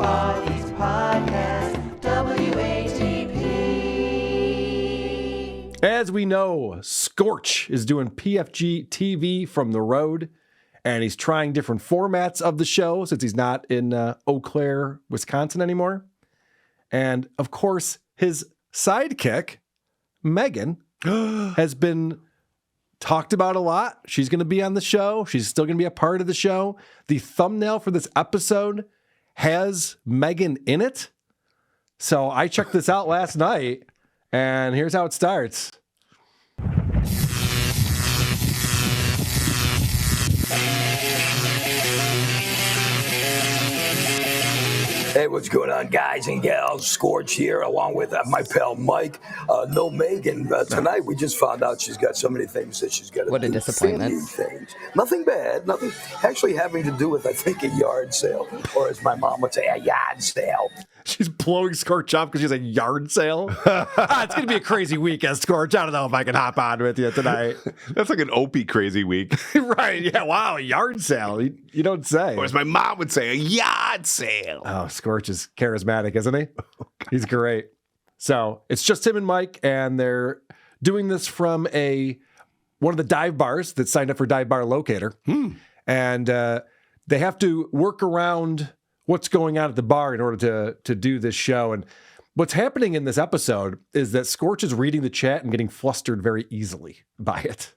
Podcast, WATP. As we know, Scorch is doing PFG TV from the road, and he's trying different formats of the show since he's not in Eau Claire, Wisconsin anymore. And, of course, his sidekick, Megan, has been talked about a lot. She's going to be on the show. She's still going to be a part of the show. The thumbnail for this episode has Megan in it. So I checked this out last night, and here's how it starts. Hey, what's going on, guys and gals? Scorch here, along with my pal Mike. No Megan tonight. We just found out she's got so many things that she's got to do. What a disappointment. Things. Nothing bad. Nothing actually having to do with, I think, a yard sale. Or as my mom would say, a yard sale. She's blowing Scorch up because she's a yard sale. It's going to be a crazy weekend, Scorch. I don't know if I can hop on with you tonight. That's like an Opie crazy week. Right. Yeah. Wow. A yard sale. You don't say. Or as my mom would say, a yard sale. Oh, Scorch is charismatic, isn't he? He's great. So it's just him and Mike, and they're doing this from one of the dive bars that signed up for Dive Bar Locator. And they have to work around what's going on at the bar in order to do this show. And what's happening in this episode is that Scorch is reading the chat and getting flustered very easily by it.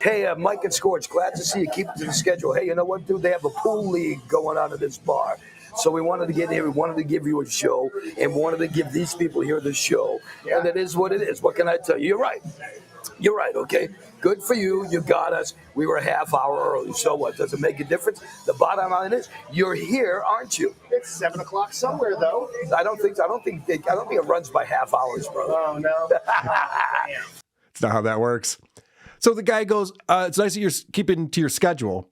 Hey, Mike and Scorch, glad to see you. Keep it to the schedule. Hey, you know what, dude? They have a pool league going on at this bar. So we wanted to get here. We wanted to give you a show and wanted to give these people here the show. Yeah. And it is what it is. What can I tell you? You're right. You're right, okay? Good for you. You got us. We were a half hour early. So what? Does it make a difference? The bottom line is you're here, aren't you? It's 7 o'clock somewhere, though. I don't think it runs by half hours, brother. Oh, no. It's not how that works. So the guy goes, it's nice that you're keeping to your schedule.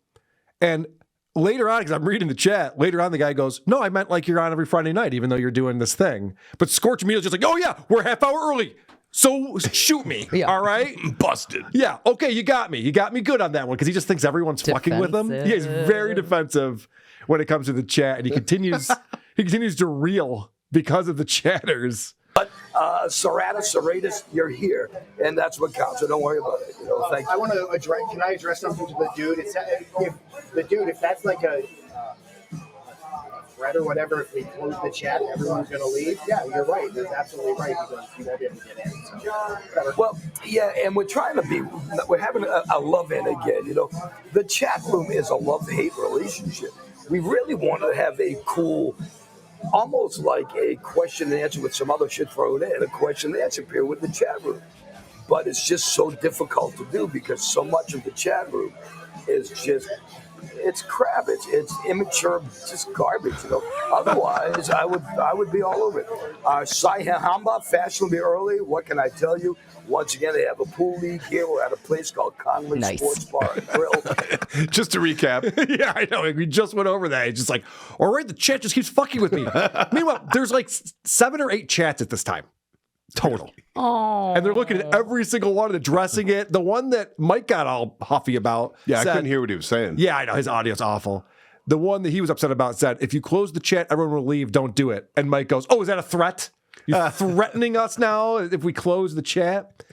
And later on, because I'm reading the chat, later on the guy goes, no, I meant like you're on every Friday night, even though you're doing this thing. But Scorch immediately just like, oh yeah, we're a half hour early. So shoot me, all right? Busted. Yeah, okay, you got me. You got me good on that one, because he just thinks everyone's fucking with him. Yeah, he's very defensive when it comes to the chat, and he continues to reel because of the chatters. But Serratus, you're here, and that's what counts. So don't worry about it. You know, thank you. I want to address. Can I address something to the dude? If that's like a threat or whatever, if we close the chat, everyone's going to leave. Yeah, you're right. That's absolutely right, because you won't be able to get in. So, whatever. Well, yeah, and we're having a love-in again. You know, the chat room is a love-hate relationship. We really wanted to have a cool, almost like a question and answer with some other shit thrown in, a question and answer period with the chat room. But it's just so difficult to do because so much of the chat room is just, it's crap. It's immature, just garbage. You know. Otherwise, I would be all over it. Hamba, fashionably early. What can I tell you? Once again, they have a pool league here. We're at a place called Conley Sports Bar and Grill. Just to recap. Yeah, I know. We just went over that. It's just like, all right, the chat just keeps fucking with me. Meanwhile, there's like 7 or 8 chats at this time. Total. Oh. And they're looking at every single one and addressing it. The one that Mike got all huffy about. Yeah, said, I couldn't hear what he was saying. Yeah, I know. His audio's awful. The one that he was upset about said, if you close the chat, everyone will leave. Don't do it. And Mike goes, oh, is that a threat? You're threatening us now if we close the chat?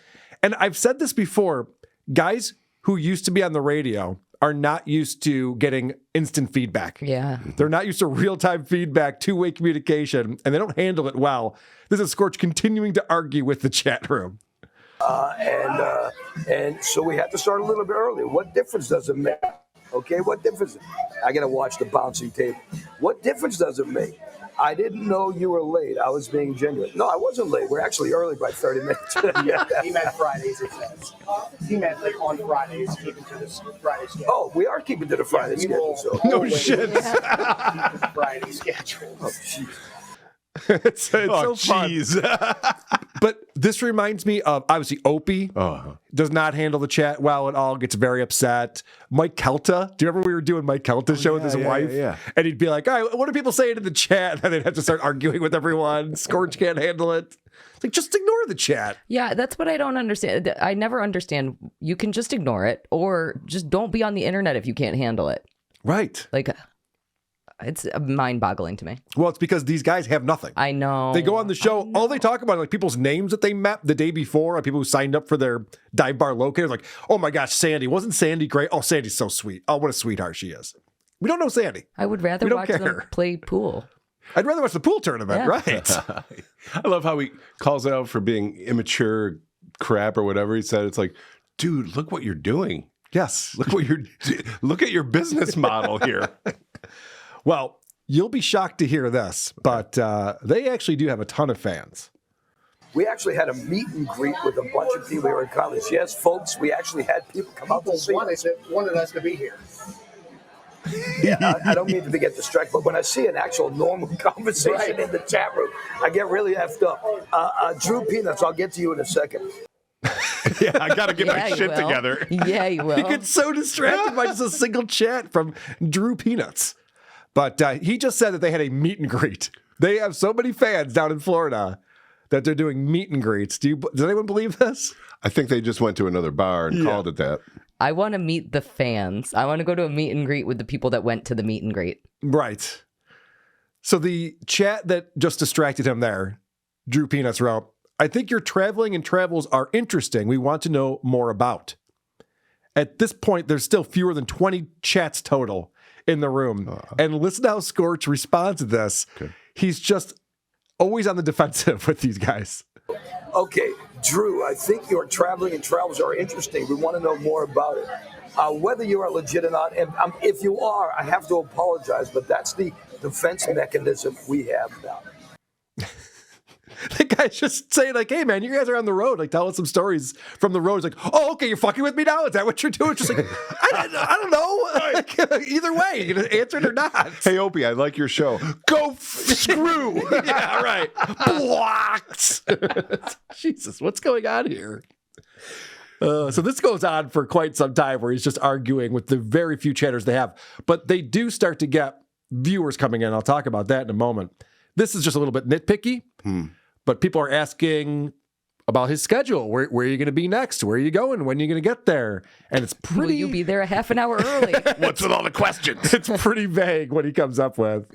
And I've said this before. Guys who used to be on the radio are not used to getting instant feedback. Yeah. They're not used to real-time feedback, two-way communication, and they don't handle it well. This is Scorch continuing to argue with the chat room. And so we had to start a little bit early. What difference does it make? Okay, what difference? I got to watch the bouncing table. What difference does it make? I didn't know you were late. I was being genuine. No, I wasn't late. We're actually early by 30 minutes. Yeah. He meant Fridays, it says. He meant like on Fridays, keeping to this Friday schedule. Oh, we are keeping to the Friday schedule. So. No shit. Friday schedule. Oh, jeez. It's so fun. But this reminds me of, obviously, Opie does not handle the chat well at all, gets very upset. Mike Kelta, do you remember we were doing Mike Kelta's show with his wife? Yeah. And he'd be like, all right, what are people saying in the chat? And they'd have to start arguing with everyone. Scorch can't handle it. It's like, just ignore the chat. Yeah, that's what I don't understand. I never understand. You can just ignore it, or just don't be on the internet if you can't handle it. Right. Like, It's mind-boggling to me. Well, it's because these guys have nothing. I know. They go on the show, all they talk about are like people's names that they met the day before, like people who signed up for their dive bar locator. Like, oh my gosh, Sandy. Wasn't Sandy great? Oh, Sandy's so sweet. Oh, what a sweetheart she is. We don't know Sandy. I would rather We don't watch care. them play pool. I'd rather watch the pool tournament, Yeah. right? I love how he calls out for being immature crap or whatever he said. It's like, dude, look what you're doing. Yes. Look at your business model here. Well, you'll be shocked to hear this, but they actually do have a ton of fans. We actually had a meet and greet with a bunch of people here in college. Yes, folks, we actually had people come out to see us. wanted us to be here. Yeah, I don't mean to get distracted, but when I see an actual normal conversation in the chat room, I get really effed up. Drew Peanuts, I'll get to you in a second. Yeah, I got to get my you shit will. together. Yeah, you will. He gets so distracted by just a single chat from Drew Peanuts. But he just said that they had a meet and greet. They have so many fans down in Florida that they're doing meet and greets. Does anyone believe this? I think they just went to another bar and called it that. I want to meet the fans. I want to go to a meet and greet with the people that went to the meet and greet. Right. So the chat that just distracted him there, Drew Peanuts wrote, I think your traveling and travels are interesting. We want to know more about. At this point, there's still fewer than 20 chats total in the room. And listen to how Scorch responds to this. Okay. He's just always on the defensive with these guys. Okay, Drew, I think your traveling and travels are interesting. We want to know more about it. Whether you are legit or not, and if you are, I have to apologize, but that's the defense mechanism we have now. The guy's just saying, like, hey, man, you guys are on the road. Like, tell us some stories from the road. He's like, oh, okay, you're fucking with me now? Is that what you're doing? Just like, I don't know. Like, either way, you going to answer it or not. Hey, Opie, I like your show. Go screw. Yeah, right. Blocked. Jesus, what's going on here? So this goes on for quite some time where he's just arguing with the very few chatters they have. But they do start to get viewers coming in. I'll talk about that in a moment. This is just a little bit nitpicky. But people are asking about his schedule. Where are you going to be next? Where are you going? When are you going to get there? And it's pretty... Will you be there a half an hour early? What's with all the questions? It's pretty vague what he comes up with.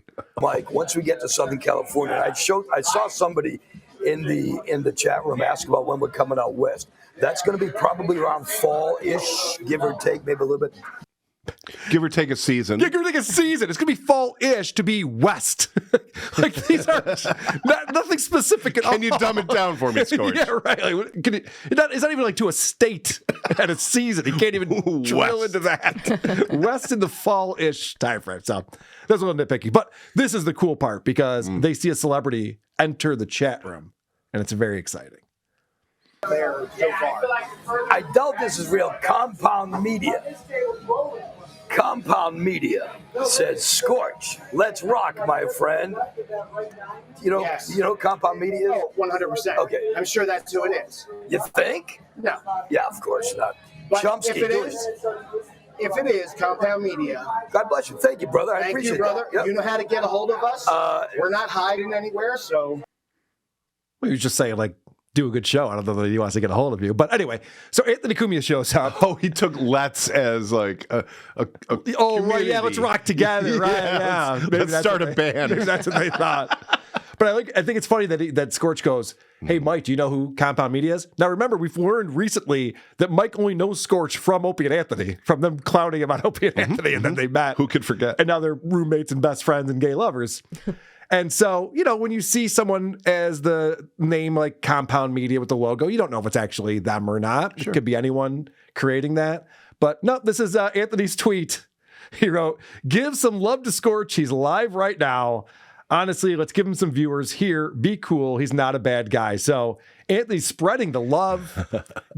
Mike, once we get to Southern California, I saw somebody in the chat room ask about when we're coming out west. That's going to be probably around fall-ish, give or take, maybe a little bit. Give or take a season. Yeah, give or take a season. It's going to be fall-ish to be west. Like, these are nothing specific at all. Can you dumb it down for me, Scorch? Yeah, right. Like, it's not even like to a state at a season. He can't even drill into that. West in the fall-ish time frame. So that's a little nitpicky. But this is the cool part because they see a celebrity enter the chat room, and it's very exciting. There so far. I doubt this is real. Compound Media says, Scorch, let's rock, my friend. You know, Yes. you know who Compound Media is? Oh, 100%. Okay. I'm sure that's who it is. You think? No. Yeah, of course not. But Chomsky, if it do is, if it is Compound Media, God bless you. Thank you, brother. I thank appreciate you, brother. that. Yep. You know how to get a hold of us. We're not hiding anywhere, so. Well, you're just saying, like, do a good show. I don't know that he wants to get a hold of you. But anyway, so Anthony Cumia shows up. Oh, he took let's as like a Oh, right, yeah, let's rock together, right? Yeah, maybe Let's that's start what a band. Maybe that's what they thought. But I think it's funny that Scorch goes, hey, Mike, do you know who Compound Media is? Now, remember, we've learned recently that Mike only knows Scorch from Opie and Anthony, from them clowning him on Opie and Anthony, and then they met. Who could forget? And now they're roommates and best friends and gay lovers. And so, you know, when you see someone as the name like Compound Media with the logo, you don't know if it's actually them or not. Sure. It could be anyone creating that. But no, this is Anthony's tweet. He wrote, give some love to Scorch. He's live right now. Honestly, let's give him some viewers here. Be cool. He's not a bad guy. So Anthony's spreading the love,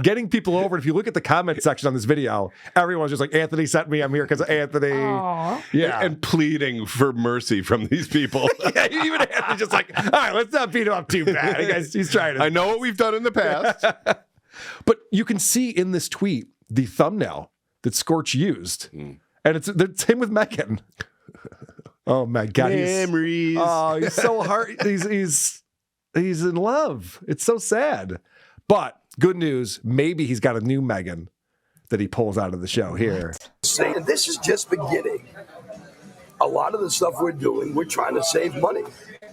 getting people over. And if you look at the comment section on this video, everyone's just like, Anthony sent me. I'm here because of Anthony. Aww. Yeah. And pleading for mercy from these people. Yeah, even Anthony's just like, all right, let's not beat him up too bad. He's trying to. I know what we've done in the past. But you can see in this tweet the thumbnail that Scorch used. And it's him with Megan. Oh my God. Memories. He's so hard. He's in love. It's so sad. But good news, maybe he's got a new Megan that he pulls out of the show here. And this is just beginning. a lot of the stuff we're doing, we're trying to save money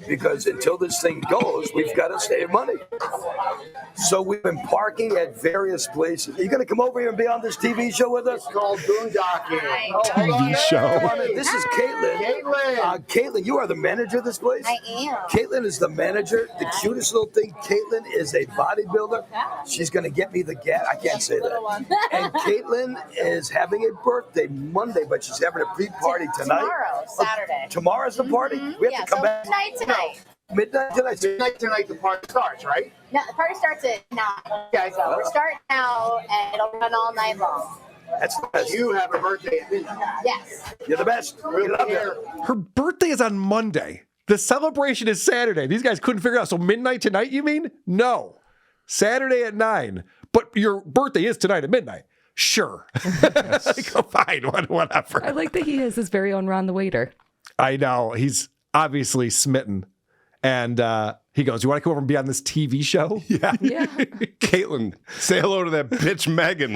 because until this thing goes, we've got to save money. So we've been parking at various places. Are you going to come over here and be on this TV show with us? It's called boondocking. TV show. This is Caitlin. Caitlin, you are the manager of this place? I am. Caitlin is the manager. The cutest little thing. Caitlin is a bodybuilder. She's going to get me the gas. I can't say that. And Caitlin is having a birthday Monday, but she's having a pre-party tonight. Tomorrow, Saturday. Tomorrow's the party? We have to come back. Tonight. Midnight tonight. Midnight tonight, the party starts, right? No, the party starts at 9. Okay. So we're starting now, and it'll run all night long. That's the best. You have a birthday at midnight. Yes. You're the best. We love you. Her birthday is on Monday. The celebration is Saturday. These guys couldn't figure out. So midnight tonight, you mean? No. Saturday at 9. But your birthday is tonight at midnight. Sure. Like, oh, fine. Whatever. I like that he has his very own Ron the Waiter. I know. He's obviously smitten. And he goes, you want to come over and be on this TV show? Yeah. Yeah. Caitlin, say hello to that bitch Megan.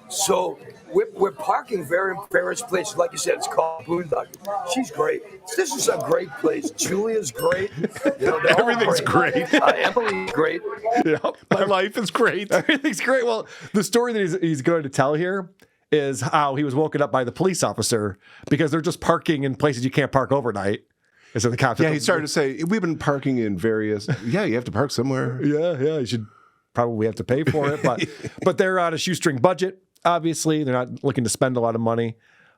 So we're parking various places. Like you said, it's called Boondocking. She's great. This is a great place. Julia's great. You know, they're all Everything's great. Emily's great. Yeah. My life is great. Everything's great. Well, the story that he's going to tell here is how he was woken up by the police officer because they're just parking in places you can't park overnight. And so the cops... Yeah, he started to say, we've been parking in various... Yeah, you have to park somewhere. Yeah, you should probably have to pay for it. But they're on a shoestring budget, obviously. They're not looking to spend a lot of money.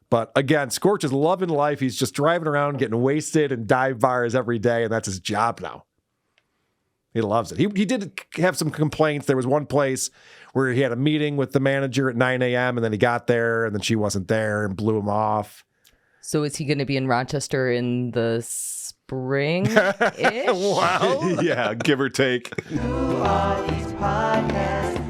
But again, Scorch is loving life. He's just driving around, getting wasted in dive bars every day, and that's his job now. He loves it. He did have some complaints. There was one place where he had a meeting with the manager at 9 a.m. and then he got there and then she wasn't there and blew him off. So is he going to be in Rochester in the spring-ish? Wow. Yeah, give or take. Who are these podcasts?